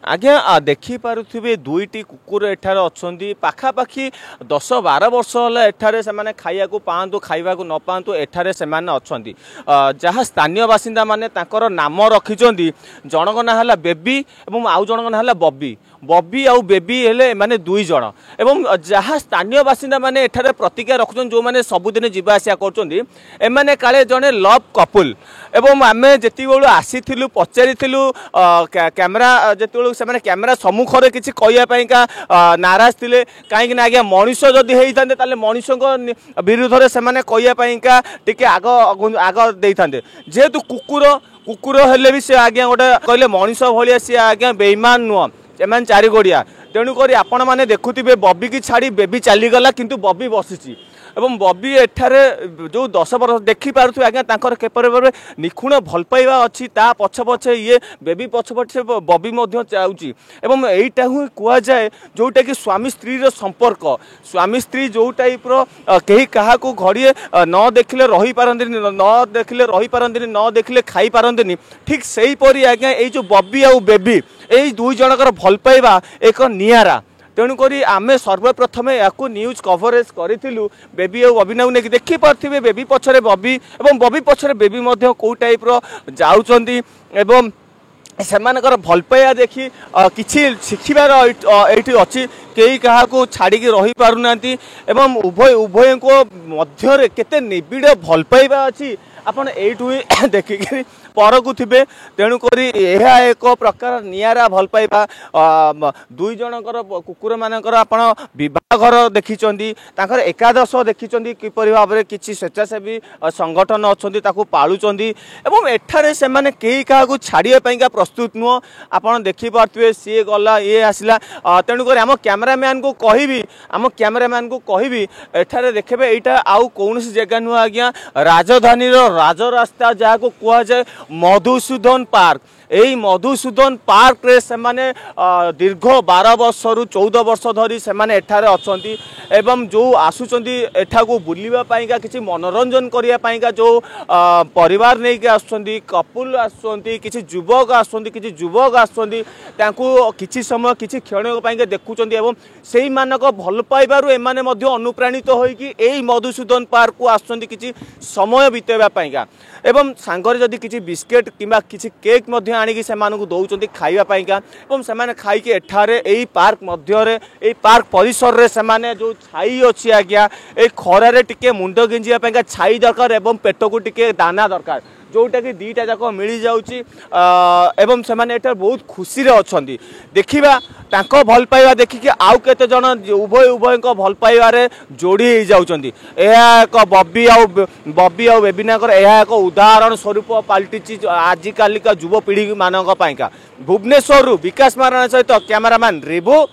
आज्ञा देखी पारुथिबे दुईटी कुकुर एठार अच्छी पाखापाखि 10-12 वर्ष है एठारे से माने खाइया को पांतु खाइबा को न पांतु एठारे से माने अच्छी जहाँ स्थानीय बासिंदा माने तांकर नाम रखिछंती जनक ना हला बेबी एवं आउ जनक ना हला बब्बी बब्बी आउ बेबी हेले माने दुई जण एवं जहाँ स्थानीय बासिंदा माने एठारे प्रतिज्ञा रखुछन जो माने सबुदिन जीवा आसिया करछंती एमाने काले जने लव कपल एवं आमे जेति बेलु आसीथिलु पचारिथिलु कैमरा जेति बेलु से माने कैमरा सम्मुखरे किछि कहिया पइका नाराज थिले काहेकि ना आज्ञा मनुष्य जदि हेइ थांते ताले मनुष्यको विरुद्धरे से माने कहिया पइका टिके आग देइ थांते जेतु कुकुर हेले भी से आज्ञा गोटे कहले मनुष्य भलिया से आज्ञा बेईमान नुह एमान चारि गोड़िया तेणुक आपण मैंने देखुवे बबी की छाड़ी बेबी चलीगला किंतु बबी बसी एवं बबी एठारे जो 10 वर्ष देखी पारे आज्ञा तांकर केपर निखुण भल पाइबा अच्छी ता पछ पछे ये बेबी पछ पछे बबी जाऊँगी एवं यहीटा ही कहुए जोटा कि स्वामी स्त्री संपर्क स्वामी स्त्री जो टाइप कहीं क्या घड़िए न देखिले रही पारंती न देखिले रही पारंती न देखिले खाई पारंती ठीक सेहीपरि आज्ञा ये जो बबी आउ बेबी यही दुई जनकर भल पाइबा एक नियारा तेणुक आमे सर्वप्रथम या न्यूज कवरेज करूँ बेबी और बबी नहीं देखी पारे बेबी पछरे बबी और बबी पछरे बेबी कौ टाइप जाऊँगी एवं सेमानकर भल पाइबा देखी किछि शिखिबार एठी अच्छी कई क्या छाड़ी रही पारुना एवं उभय को मध्य केते निबिड़ भल पाइबा अच्छी आपण एठू देखिक परकु थे तेणुक एक प्रकार नियारा भल पाइबा दुई जनकर कुकुर मानकर आपण विवाहघर देखी एकादश देखी किपर भाव में किसी स्वेच्छासेवी संगठन अच्छा पालुंट एवं एठारे से माने कई क्या छाड़िया प्रस्तुत नुह आपड़ देखिपे सी गला ये आसला तेणुक आम कैमेरामैन को कहबी एठारे देखबे एटा आउ कौन जगह नुह आज्ञा राजधानी राजरास्ता जहाँ को कहुए मधुसूदन पार्क यही मधुसूदन पार्क रे से माने दीर्घ 12 वर्ष रु 14 वर्ष धरी से माने एठारे अछंती एवं जो आसुचंती एठा को बुलिबा पाइका किछि मनोरंजन करिया पाइका जो परिवार नै के आसुचंती कपुल आसुचंती किछि युवक आसुचंती तांको किछि समय किछि क्षण पाइका देखुचंती एवं सेही मानक भल पाइबारु एमाने मध्य अनुप्राणित होई कि एही मधुसूदन पार्क को आसुचंती किछि समय बितेबा पाइका एवं सांगरे जदि किछि बिस्केट किंबा किछि केक मध्य आनिकी से मानकु दौचंती खाइबा पाइका एवं सेमाने खाइके एठारे एही पार्क मध्यरे एही पार्क परिसर रे सेमाने जो छाई अछि आज्ञा ए खरारे टिके मुंड गिंजिया पाइका छाई दरकार एवं पेट को टिके दाना दरकार जोटा कि दीटा जाक मिल जाउची एवं सेमाने एटा बहुत खुशी रे अछंती देखिबा तांको भल पाइबा देखिके आउ केते जण उभय को भल पाइबारे जोड़ी हो जाउचंती एहा एक बबी आउ बेबीनाकर एहा एक उदाहरण स्वरूप पाल्टिची आज कालिका युवा पीढ़ी मानक पाइका भुवनेश्वर विकास महाराणा सहित कैमरामैन रिभु।